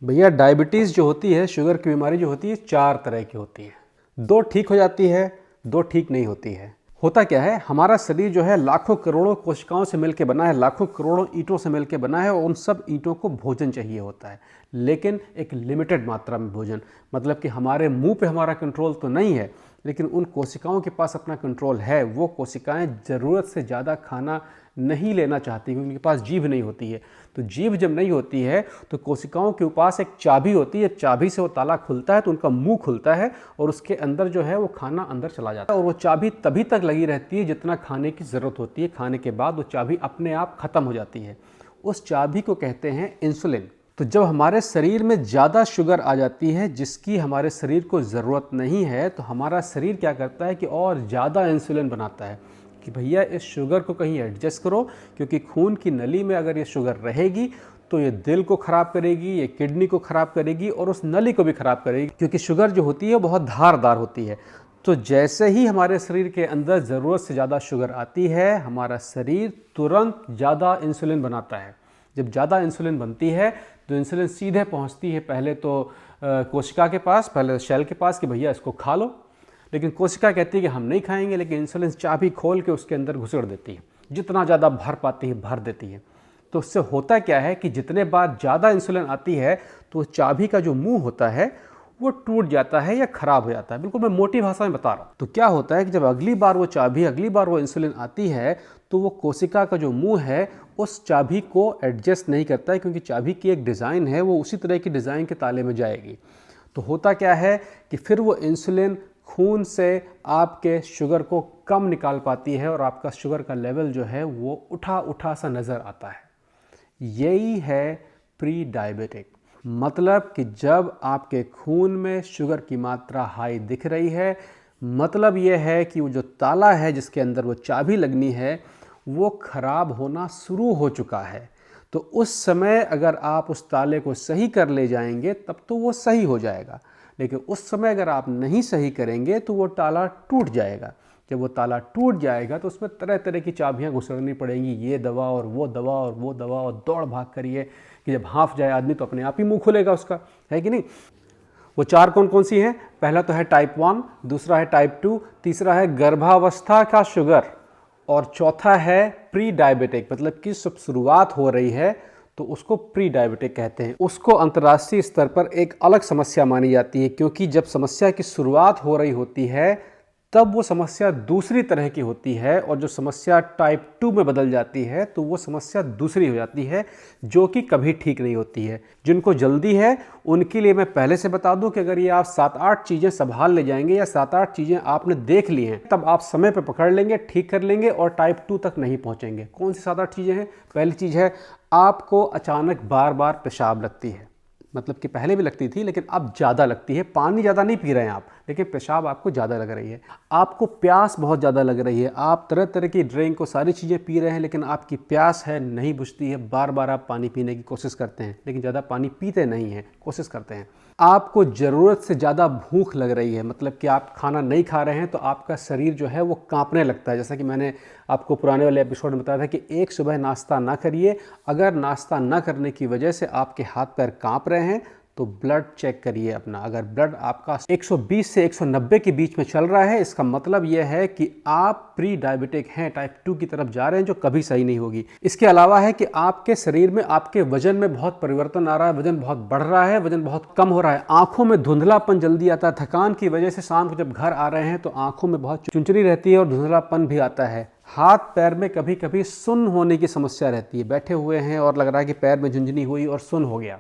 भैया डायबिटीज़ जो होती है, शुगर की बीमारी जो होती है, 4 तरह की होती है। 2 ठीक हो जाती है, 2 ठीक नहीं होती है। होता क्या है, हमारा शरीर जो है लाखों करोड़ों कोशिकाओं से मिलकर बना है, लाखों करोड़ों ईंटों से मिलकर बना है और उन सब ईंटों को भोजन चाहिए होता है, लेकिन एक लिमिटेड मात्रा में भोजन। मतलब कि हमारे मुंह पे हमारा कंट्रोल तो नहीं है, लेकिन उन कोशिकाओं के पास अपना कंट्रोल है। वो कोशिकाएं ज़रूरत से ज़्यादा खाना नहीं लेना चाहती क्योंकि उनके पास जीभ नहीं होती है। तो जीभ जब नहीं होती है तो कोशिकाओं के पास एक चाबी होती है, चाबी से वो ताला खुलता है तो उनका मुंह खुलता है और उसके अंदर जो है वो खाना अंदर चला जाता है। और वो चाबी तभी तक लगी रहती है जितना खाने की ज़रूरत होती है। खाने के बाद वो चाबी अपने आप ख़त्म हो जाती है। उस चाबी को कहते हैं इंसुलिन। तो जब हमारे शरीर में ज़्यादा शुगर आ जाती है जिसकी हमारे शरीर को ज़रूरत नहीं है, तो हमारा शरीर क्या करता है कि और ज़्यादा इंसुलिन बनाता है कि भैया इस शुगर को कहीं एडजस्ट करो, क्योंकि खून की नली में अगर ये शुगर रहेगी तो ये दिल को ख़राब करेगी, ये किडनी को ख़राब करेगी और उस नली को भी ख़राब करेगी, क्योंकि शुगर जो होती है बहुत धारदार होती है। तो जैसे ही हमारे शरीर के अंदर ज़रूरत से ज़्यादा शुगर आती है, हमारा शरीर तुरंत ज़्यादा इंसुलिन बनाता है। जब ज़्यादा इंसुलिन बनती है तो इंसुलिन सीधे पहुंचती है पहले तो कोशिका के पास, पहले सेल के पास कि भैया इसको खा लो। लेकिन कोशिका कहती है कि हम नहीं खाएंगे, लेकिन इंसुलिन चाबी खोल के उसके अंदर घुसेड़ देती है, जितना ज़्यादा भर पाती है भर देती है। तो उससे होता क्या है कि जितने बार ज़्यादा इंसुलिन आती है तो चाबी का जो मुंह होता है वो टूट जाता है या ख़राब हो जाता है। बिल्कुल मैं मोटी भाषा में बता रहा हूँ। तो क्या होता है कि जब अगली बार वो इंसुलिन आती है तो वो कोशिका का जो मुंह है उस चाबी को एडजस्ट नहीं करता है, क्योंकि चाबी की एक डिज़ाइन है, वो उसी तरह की डिज़ाइन के ताले में जाएगी। तो होता क्या है कि फिर वो इंसुलिन खून से आपके शुगर को कम निकाल पाती है और आपका शुगर का लेवल जो है वो उठा उठा सा नज़र आता है। यही है प्री डायबिटिक। मतलब कि जब आपके खून में शुगर की मात्रा हाई दिख रही है, मतलब ये है कि वो जो ताला है जिसके अंदर वो चाबी लगनी है वो ख़राब होना शुरू हो चुका है। तो उस समय अगर आप उस ताले को सही कर ले जाएंगे तब तो वो सही हो जाएगा, लेकिन उस समय अगर आप नहीं सही करेंगे तो वो ताला टूट जाएगा। जब वो ताला टूट जाएगा तो उसमें तरह तरह की चाबियां घुसड़नी पड़ेंगी, ये दवा और वो दवा और वो दवा, और दौड़ भाग करिए कि जब हाँफ जाए आदमी तो अपने आप ही मुंह खुलेगा उसका, है कि नहीं। वो 4 कौन कौन सी हैं? पहला तो है टाइप 1, दूसरा है टाइप 2, तीसरा है गर्भावस्था का शुगर और चौथा है प्री डायबिटिक। मतलब कि सब शुरुआत हो रही है तो उसको प्री डायबिटिक कहते हैं। उसको अंतर्राष्ट्रीय स्तर पर एक अलग समस्या मानी जाती है, क्योंकि जब समस्या की शुरुआत हो रही होती है तब वो समस्या दूसरी तरह की होती है, और जो समस्या टाइप 2 में बदल जाती है तो वो समस्या दूसरी हो जाती है जो कि कभी ठीक नहीं होती है। जिनको जल्दी है उनके लिए मैं पहले से बता दूं कि अगर ये आप 7-8 चीज़ें संभाल ले जाएंगे या 7-8 चीज़ें आपने देख ली हैं तब आप समय पर पकड़ लेंगे, ठीक कर लेंगे और टाइप 2 तक नहीं पहुंचेंगे। कौन सी 7-8 चीज़ें हैं? पहली चीज़ है, आपको अचानक बार बार पेशाब लगती है। मतलब कि पहले भी लगती थी लेकिन अब ज़्यादा लगती है। पानी ज़्यादा नहीं पी रहे हैं आप, लेकिन पेशाब आपको ज़्यादा लग रही है। आपको प्यास बहुत ज़्यादा लग रही है, आप तरह तरह की ड्रिंक को सारी चीज़ें पी रहे हैं लेकिन आपकी प्यास है नहीं बुझती है। बार बार आप पानी पीने की कोशिश करते हैं लेकिन ज़्यादा पानी पीते नहीं हैं, कोशिश करते हैं। आपको ज़रूरत से ज़्यादा भूख लग रही है, मतलब कि आप खाना नहीं खा रहे हैं तो आपका शरीर जो है वो कांपने लगता है। जैसा कि मैंने आपको पुराने वाले एपिसोड में बताया था कि एक सुबह नाश्ता ना करिए। अगर नाश्ता ना करने की वजह से आपके हाथ पैर कांप रहे हैं तो ब्लड चेक करिए अपना। अगर ब्लड आपका 120 से 190 के बीच में चल रहा है, इसका मतलब यह है कि आप प्री डायबिटिक हैं, टाइप 2 की तरफ जा रहे हैं, जो कभी सही नहीं होगी। इसके अलावा है कि आपके शरीर में, आपके वजन में बहुत परिवर्तन आ रहा है, वजन बहुत बढ़ रहा है, वजन बहुत कम हो रहा है, आंखों में धुंधलापन जल्दी आता है। थकान की वजह से शाम को जब घर आ रहे हैं तो आंखों में बहुत चुंचरी रहती है और धुंधलापन भी आता है। हाथ पैर में कभी कभी सुन्न होने की समस्या रहती है, बैठे हुए हैं और लग रहा है कि पैर में झुंझुनी हुई और सुन्न हो गया,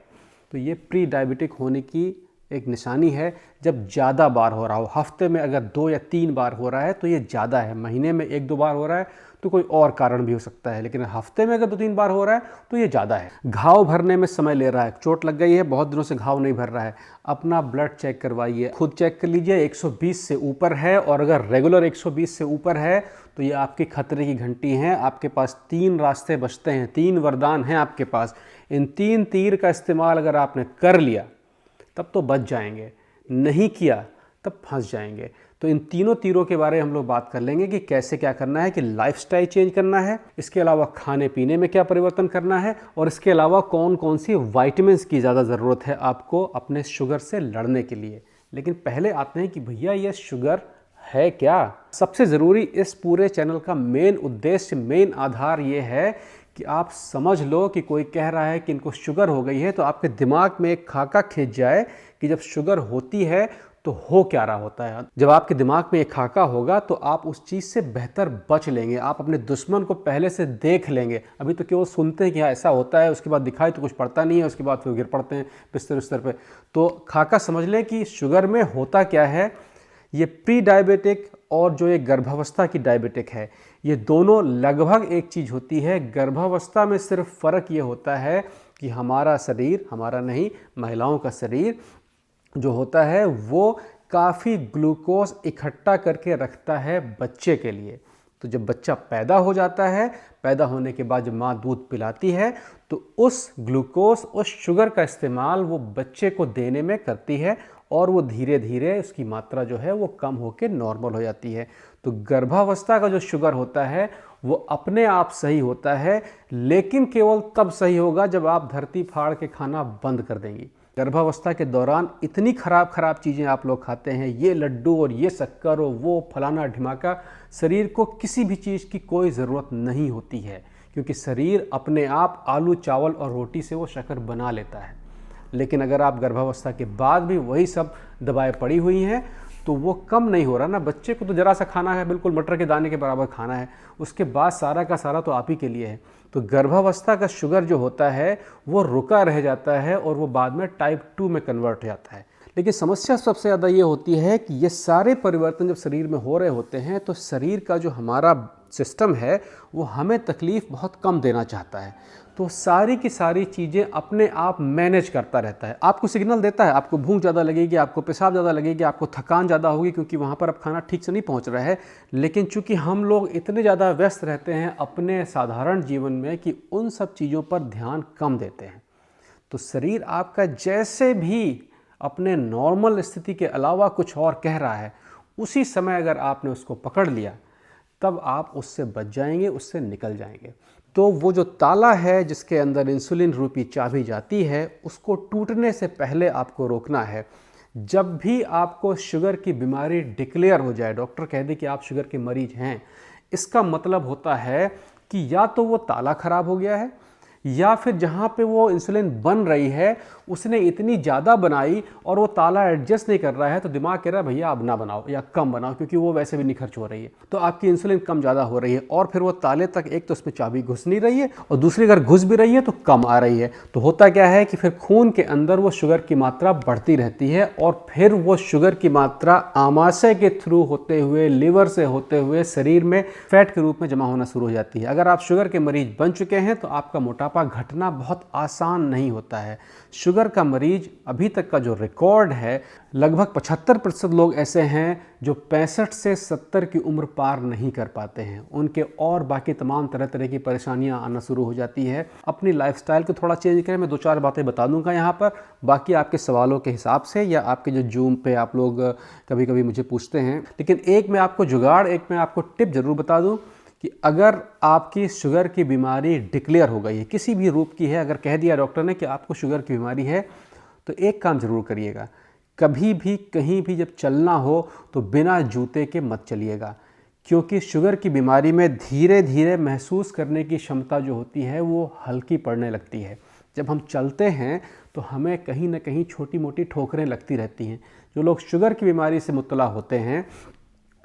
तो ये प्री डायबिटिक होने की एक निशानी है। जब ज़्यादा बार हो रहा हो, हफ्ते में अगर 2 या 3 बार हो रहा है तो ये ज़्यादा है। महीने में 1-2 बार हो रहा है तो कोई और कारण भी हो सकता है, लेकिन हफ्ते में अगर 2-3 बार हो रहा है तो ये ज़्यादा है। घाव भरने में समय ले रहा है, चोट लग गई है, बहुत दिनों से घाव नहीं भर रहा है, अपना ब्लड चेक करवाइए, खुद चेक कर लीजिए। 120 से ऊपर है और अगर रेगुलर 120 से ऊपर है तो ये आपकी खतरे की घंटी है। आपके पास 3 रास्ते बचते हैं, 3 वरदान हैं आपके पास। इन 3 तीर का इस्तेमाल अगर आपने कर लिया तब तो बच जाएंगे, नहीं किया तब फंस जाएंगे। तो इन तीनों तीरों के बारे में हम लोग बात कर लेंगे कि कैसे क्या करना है, कि लाइफस्टाइल चेंज करना है, इसके अलावा खाने पीने में क्या परिवर्तन करना है, और इसके अलावा कौन कौन सी विटामिन्स की ज़्यादा ज़रूरत है आपको अपने शुगर से लड़ने के लिए। लेकिन पहले आते हैं कि भैया ये शुगर है क्या। सबसे ज़रूरी इस पूरे चैनल का मेन उद्देश्य, मेन आधार ये है कि आप समझ लो कि कोई कह रहा है कि इनको शुगर हो गई है तो आपके दिमाग में एक खाका खींच जाए कि जब शुगर होती है तो हो क्या रहा होता है। जब आपके दिमाग में एक खाका होगा तो आप उस चीज़ से बेहतर बच लेंगे, आप अपने दुश्मन को पहले से देख लेंगे। अभी तो केवल सुनते हैं कि हाँ ऐसा होता है, उसके बाद दिखाई तो कुछ पड़ता नहीं है, उसके बाद फिर गिर पड़ते हैं बिस्तर बिस्तर पे। तो खाका समझ लें कि शुगर में होता क्या है। ये प्री डायबिटिक और जो ये गर्भावस्था की डायबिटिक है, ये दोनों लगभग एक चीज़ होती है। गर्भावस्था में सिर्फ फ़र्क ये होता है कि हमारा शरीर, हमारा नहीं महिलाओं का शरीर जो होता है वो काफ़ी ग्लूकोज इकट्ठा करके रखता है बच्चे के लिए। तो जब बच्चा पैदा हो जाता है, पैदा होने के बाद जब माँ दूध पिलाती है तो उस ग्लूकोज, उस शुगर का इस्तेमाल वो बच्चे को देने में करती है और वो धीरे धीरे उसकी मात्रा जो है वो कम होकर नॉर्मल हो जाती है। तो गर्भावस्था का जो शुगर होता है वो अपने आप सही होता है, लेकिन केवल तब सही होगा जब आप धरती फाड़ के खाना बंद कर देंगी। गर्भावस्था के दौरान इतनी खराब चीज़ें आप लोग खाते हैं, ये लड्डू और ये शक्कर और वो फलाना ढिमाका, शरीर को किसी भी चीज़ की कोई ज़रूरत नहीं होती है, क्योंकि शरीर अपने आप आलू चावल और रोटी से वो शक्कर बना लेता है। लेकिन अगर आप गर्भावस्था के बाद भी वही सब दवाएं पड़ी हुई हैं तो वो कम नहीं हो रहा ना। बच्चे को तो ज़रा सा खाना है, बिल्कुल मटर के दाने के बराबर खाना है, उसके बाद सारा का सारा तो आप ही के लिए है। तो गर्भावस्था का शुगर जो होता है वो रुका रह जाता है और वो बाद में टाइप 2 में कन्वर्ट हो जाता है। लेकिन समस्या सबसे ज़्यादा ये होती है कि ये सारे परिवर्तन जब शरीर में हो रहे होते हैं तो शरीर का जो हमारा सिस्टम है वो हमें तकलीफ़ बहुत कम देना चाहता है। तो सारी की सारी चीज़ें अपने आप मैनेज करता रहता है, आपको सिग्नल देता है, आपको भूख ज़्यादा लगेगी, आपको पेशाब ज़्यादा लगेगी, आपको थकान ज़्यादा होगी क्योंकि वहाँ पर अब खाना ठीक से नहीं पहुँच रहा है। लेकिन चूंकि हम लोग इतने ज़्यादा व्यस्त रहते हैं अपने साधारण जीवन में कि उन सब चीज़ों पर ध्यान कम देते हैं, तो शरीर आपका जैसे भी अपने नॉर्मल स्थिति के अलावा कुछ और कह रहा है, उसी समय अगर आपने उसको पकड़ लिया तब आप उससे बच जाएंगे, उससे निकल जाएंगे। तो वो जो ताला है जिसके अंदर इंसुलिन रूपी चाबी जाती है, उसको टूटने से पहले आपको रोकना है। जब भी आपको शुगर की बीमारी डिक्लेयर हो जाए, डॉक्टर कह दे कि आप शुगर के मरीज हैं, इसका मतलब होता है कि या तो वो ताला खराब हो गया है या फिर जहाँ पे वो इंसुलिन बन रही है उसने इतनी ज़्यादा बनाई और वो ताला एडजस्ट नहीं कर रहा है, तो दिमाग कह रहा है भैया अब ना बनाओ या कम बनाओ, क्योंकि वो वैसे भी नहीं खर्च हो रही है। तो आपकी इंसुलिन कम ज़्यादा हो रही है और फिर वो ताले तक एक तो उसमें चाबी घुस नहीं रही है और दूसरी अगर घुस भी रही है तो कम आ रही है। तो होता क्या है कि फिर खून के अंदर वो शुगर की मात्रा बढ़ती रहती है और फिर वो शुगर की मात्रा आमाशय के थ्रू होते हुए, लिवर से होते हुए शरीर में फैट के रूप में जमा होना शुरू हो जाती है। अगर आप शुगर के मरीज बन चुके हैं तो आपका मोटापा घटना बहुत आसान नहीं होता है। शुगर का मरीज अभी तक का जो रिकॉर्ड है, लगभग 75% लोग ऐसे हैं जो 65 से 70 की उम्र पार नहीं कर पाते हैं। उनके और बाकी तमाम तरह तरह की परेशानियां आना शुरू हो जाती है। अपनी लाइफस्टाइल को थोड़ा चेंज करें, मैं 2-4 बातें बता दूंगा यहाँ पर, बाकी आपके सवालों के हिसाब से या आपके जो जूम पे आप लोग कभी कभी मुझे पूछते हैं। लेकिन एक मैं आपको जुगाड़, एक मैं आपको टिप ज़रूर बता दूँ कि अगर आपकी शुगर की बीमारी डिक्लेयर हो गई है, किसी भी रूप की है, अगर कह दिया डॉक्टर ने कि आपको शुगर की बीमारी है, तो एक काम ज़रूर करिएगा, कभी भी कहीं भी जब चलना हो तो बिना जूते के मत चलिएगा, क्योंकि शुगर की बीमारी में धीरे धीरे महसूस करने की क्षमता जो होती है वो हल्की पड़ने लगती है। जब हम चलते हैं तो हमें कहीं ना कहीं छोटी मोटी ठोकरें लगती रहती हैं। जो लोग शुगर की बीमारी से मुब्तला होते हैं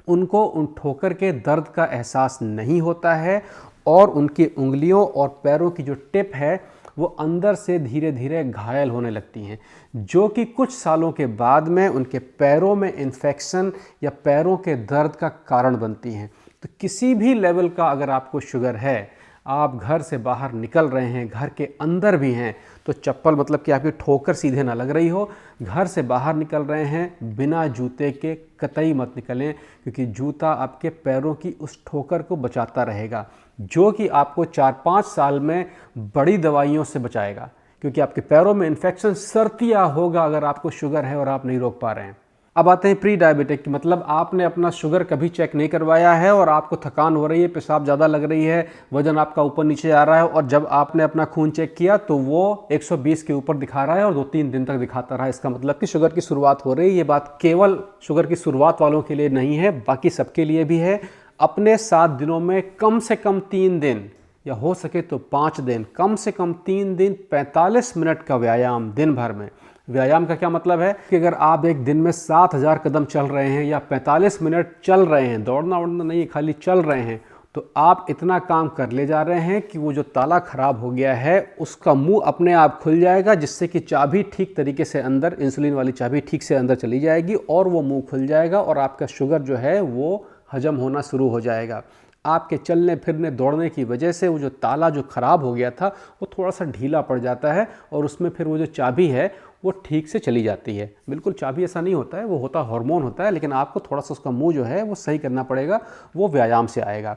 उनको उन ठोकर के दर्द का एहसास नहीं होता है और उनकी उंगलियों और पैरों की जो टिप है वो अंदर से धीरे धीरे घायल होने लगती हैं, जो कि कुछ सालों के बाद में उनके पैरों में इन्फेक्शन या पैरों के दर्द का कारण बनती हैं। तो किसी भी लेवल का अगर आपको शुगर है, आप घर से बाहर निकल रहे हैं, घर के अंदर भी हैं, तो चप्पल मतलब कि आपकी ठोकर सीधे ना लग रही हो, घर से बाहर निकल रहे हैं बिना जूते के कतई मत निकलें, क्योंकि जूता आपके पैरों की उस ठोकर को बचाता रहेगा, जो कि आपको 4-5 साल में बड़ी दवाइयों से बचाएगा, क्योंकि आपके पैरों में इन्फेक्शन सर्तियाँ होगा अगर आपको शुगर है और आप नहीं रोक पा रहे हैं। अब आते हैं प्री डायबिटिक की, मतलब आपने अपना शुगर कभी चेक नहीं करवाया है और आपको थकान हो रही है, पेशाब ज़्यादा लग रही है, वजन आपका ऊपर नीचे आ रहा है, और जब आपने अपना खून चेक किया तो वो 120 के ऊपर दिखा रहा है और 2-3 दिन तक दिखाता रहा। इसका मतलब कि शुगर की शुरुआत हो रही है। ये बात केवल शुगर की शुरुआत वालों के लिए नहीं है, बाकी सबके लिए भी है। अपने 7 दिनों में कम से कम 3 दिन या हो सके तो 5 दिन, कम से कम 3 दिन 45 मिनट का व्यायाम दिन भर में। व्यायाम का क्या मतलब है कि अगर आप एक दिन में 7000 कदम चल रहे हैं या 45 मिनट चल रहे हैं, दौड़ना उड़ना नहीं, खाली चल रहे हैं, तो आप इतना काम कर ले जा रहे हैं कि वो जो ताला खराब हो गया है उसका मुंह अपने आप खुल जाएगा, जिससे कि चाबी ठीक तरीके से अंदर, इंसुलिन वाली चाबी ठीक से अंदर चली जाएगी और वो मुंह खुल जाएगा और आपका शुगर जो है वो हजम होना शुरू हो जाएगा। आपके चलने फिरने दौड़ने की वजह से वो जो ताला जो ख़राब हो गया था वो थोड़ा सा ढीला पड़ जाता है और उसमें फिर वो जो चाबी है वो ठीक से चली जाती है। बिल्कुल चाबी ऐसा नहीं होता है, वो होता हार्मोन होता है, लेकिन आपको थोड़ा सा उसका मुंह जो है वो सही करना पड़ेगा, वो व्यायाम से आएगा।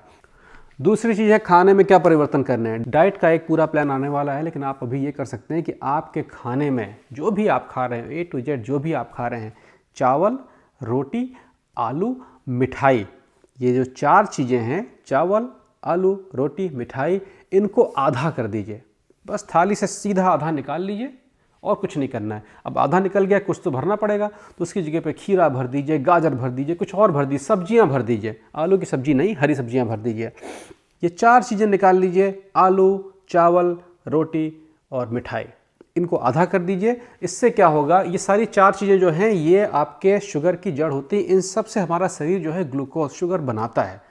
दूसरी चीज़ है खाने में क्या परिवर्तन करने हैं। डाइट का एक पूरा प्लान आने वाला है, लेकिन आप अभी ये कर सकते हैं कि आपके खाने में जो भी आप खा रहे हैं, A to Z जो भी आप खा रहे हैं, चावल, रोटी, आलू, मिठाई, ये जो 4 चीज़ें हैं, चावल, आलू, रोटी, मिठाई, इनको आधा कर दीजिए। बस थाली से सीधा आधा निकाल लीजिए और कुछ नहीं करना है। अब आधा निकल गया, कुछ तो भरना पड़ेगा, तो उसकी जगह पे खीरा भर दीजिए, गाजर भर दीजिए, कुछ और भर दीजिए, सब्जियां भर दीजिए। आलू की सब्जी नहीं, हरी सब्जियां भर दीजिए। ये 4 चीज़ें निकाल लीजिए, आलू, चावल, रोटी और मिठाई, इनको आधा कर दीजिए। इससे क्या होगा, ये सारी 4 चीज़ें जो हैं ये आपके शुगर की जड़ होती है। इन सब से हमारा शरीर जो है ग्लूकोज, शुगर बनाता है।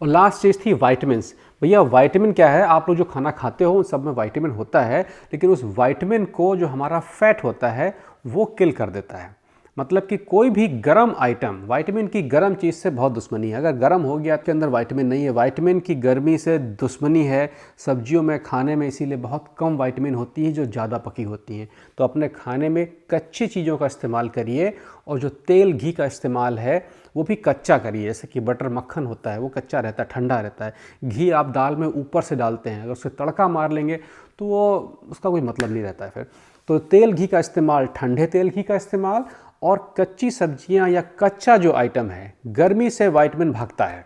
और लास्ट चीज़ थी विटामिन्स। भैया विटामिन क्या है, आप लोग जो खाना खाते हो उन सब में विटामिन होता है, लेकिन उस विटामिन को जो हमारा फैट होता है वो किल कर देता है। मतलब कि कोई भी गर्म आइटम, विटामिन की गर्म चीज़ से बहुत दुश्मनी है। अगर गर्म हो गया आपके अंदर विटामिन नहीं है, विटामिन की गर्मी से दुश्मनी है। सब्जियों में, खाने में इसीलिए बहुत कम विटामिन होती है जो ज़्यादा पकी होती हैं। तो अपने खाने में कच्ची चीज़ों का इस्तेमाल करिए, और जो तेल घी का इस्तेमाल है वो भी कच्चा करिए। जैसे कि बटर मक्खन होता है वो कच्चा रहता है, ठंडा रहता है। घी आप दाल में ऊपर से डालते हैं, अगर उससे तड़का मार लेंगे तो वो उसका कोई मतलब नहीं रहता है फिर। तो तेल घी का इस्तेमाल, ठंडे तेल घी का इस्तेमाल, और कच्ची सब्जियां या कच्चा जो आइटम है, गर्मी से विटामिन भागता है,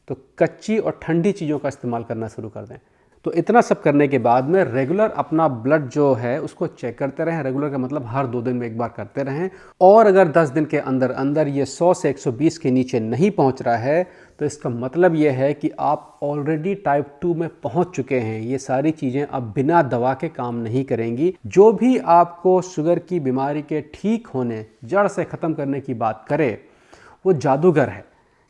तो कच्ची और ठंडी चीज़ों का इस्तेमाल करना शुरू कर दें। तो इतना सब करने के बाद में रेगुलर अपना ब्लड जो है उसको चेक करते रहें। रेगुलर का मतलब हर 2 दिन में एक बार करते रहें। और अगर 10 दिन के अंदर अंदर ये 100 से 120 के नीचे नहीं पहुंच रहा है तो इसका मतलब ये है कि आप ऑलरेडी टाइप 2 में पहुंच चुके हैं। ये सारी चीज़ें अब बिना दवा के काम नहीं करेंगी। जो भी आपको शुगर की बीमारी के ठीक होने, जड़ से ख़त्म करने की बात करे, वो जादूगर है,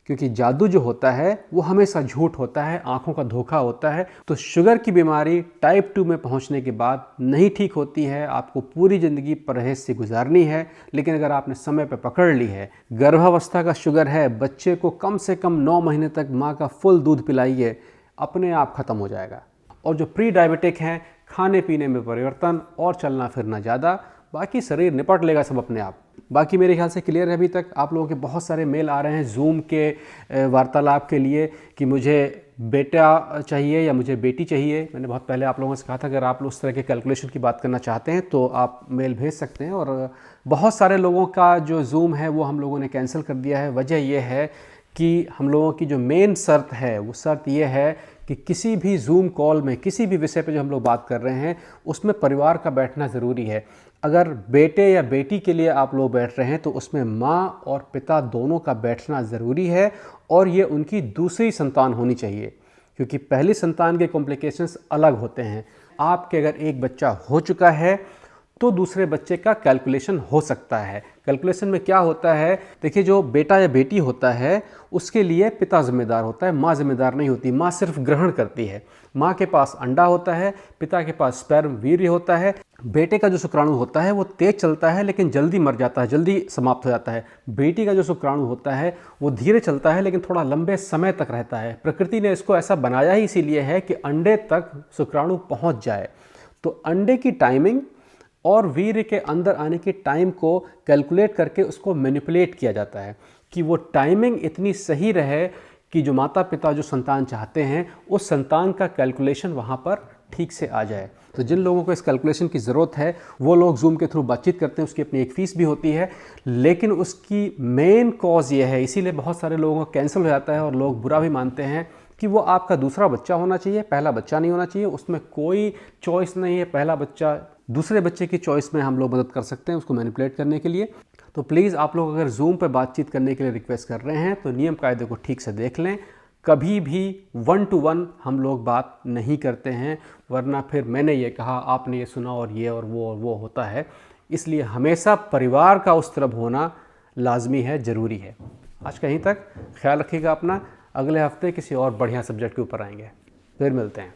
क्योंकि जादू जो होता है वो हमेशा झूठ होता है, आंखों का धोखा होता है। तो शुगर की बीमारी टाइप 2 में पहुंचने के बाद नहीं ठीक होती है। आपको पूरी ज़िंदगी परहेज से गुजारनी है, लेकिन अगर आपने समय पर पकड़ ली है, गर्भावस्था का शुगर है, बच्चे को कम से कम 9 महीने तक माँ का फुल दूध पिलाइए, अपने आप ख़त्म हो जाएगा। और जो प्री डायबिटिक हैं, खाने पीने में परिवर्तन और चलना फिरना ज़्यादा, बाकी शरीर निपट लेगा सब अपने आप। बाकी मेरे ख्याल से क्लियर है। अभी तक आप लोगों के बहुत सारे मेल आ रहे हैं जूम के वार्तालाप के लिए कि मुझे बेटा चाहिए या मुझे बेटी चाहिए। मैंने बहुत पहले आप लोगों से कहा था अगर आप लोग उस तरह के कैलकुलेशन की बात करना चाहते हैं तो आप मेल भेज सकते हैं। और बहुत सारे लोगों का जो जूम है वो हम लोगों ने कैंसिल कर दिया है। वजह यह है कि हम लोगों की जो मेन शर्त है वो शर्त ये है कि किसी भी जूम कॉल में किसी भी विषय पे जो हम लोग बात कर रहे हैं उसमें परिवार का बैठना ज़रूरी है। अगर बेटे या बेटी के लिए आप लोग बैठ रहे हैं तो उसमें माँ और पिता दोनों का बैठना ज़रूरी है, और ये उनकी दूसरी संतान होनी चाहिए, क्योंकि पहली संतान के कॉम्प्लिकेशंस अलग होते हैं। आपके अगर एक बच्चा हो चुका है तो दूसरे बच्चे का कैलकुलेशन हो सकता है। कैलकुलेशन में क्या होता है, देखिए जो बेटा या बेटी होता है उसके लिए पिता जिम्मेदार होता है, माँ जिम्मेदार नहीं होती। माँ सिर्फ ग्रहण करती है। माँ के पास अंडा होता है, पिता के पास स्पर्म वीर्य होता है। बेटे का जो शुक्राणु होता है वो तेज चलता है लेकिन जल्दी मर जाता है, जल्दी समाप्त हो जाता है। बेटी का जो शुक्राणु होता है वो धीरे चलता है लेकिन थोड़ा लंबे समय तक रहता है। प्रकृति ने इसको ऐसा बनाया ही इसीलिए है कि अंडे तक शुक्राणु पहुँच जाए। तो अंडे की टाइमिंग और वीर्य के अंदर आने की टाइम को कैलकुलेट करके उसको मैनिपुलेट किया जाता है कि वो टाइमिंग इतनी सही रहे कि जो माता पिता जो संतान चाहते हैं उस संतान का कैलकुलेशन वहाँ पर ठीक से आ जाए। तो जिन लोगों को इस कैलकुलेशन की ज़रूरत है वो लोग जूम के थ्रू बातचीत करते हैं, उसकी अपनी एक फ़ीस भी होती है, लेकिन उसकी मेन कॉज ये है, इसीलिए बहुत सारे लोगों का कैंसिल हो जाता है और लोग बुरा भी मानते हैं कि वो आपका दूसरा बच्चा होना चाहिए, पहला बच्चा नहीं होना चाहिए। उसमें कोई चॉइस नहीं है, पहला बच्चा दूसरे बच्चे की चॉइस में हम लोग मदद कर सकते हैं उसको मैनिपुलेट करने के लिए। तो प्लीज़ आप लोग अगर जूम पे बातचीत करने के लिए रिक्वेस्ट कर रहे हैं तो नियम कायदे को ठीक से देख लें। कभी भी 1 to 1 हम लोग बात नहीं करते हैं, वरना फिर मैंने ये कहा, आपने ये सुना और ये और वो होता है। इसलिए हमेशा परिवार का उस तरफ होना लाजमी है, ज़रूरी है। आज कहीं तक ख्याल रखिएगा अपना। अगले हफ्ते किसी और बढ़िया सब्जेक्ट के ऊपर आएंगे, फिर मिलते हैं।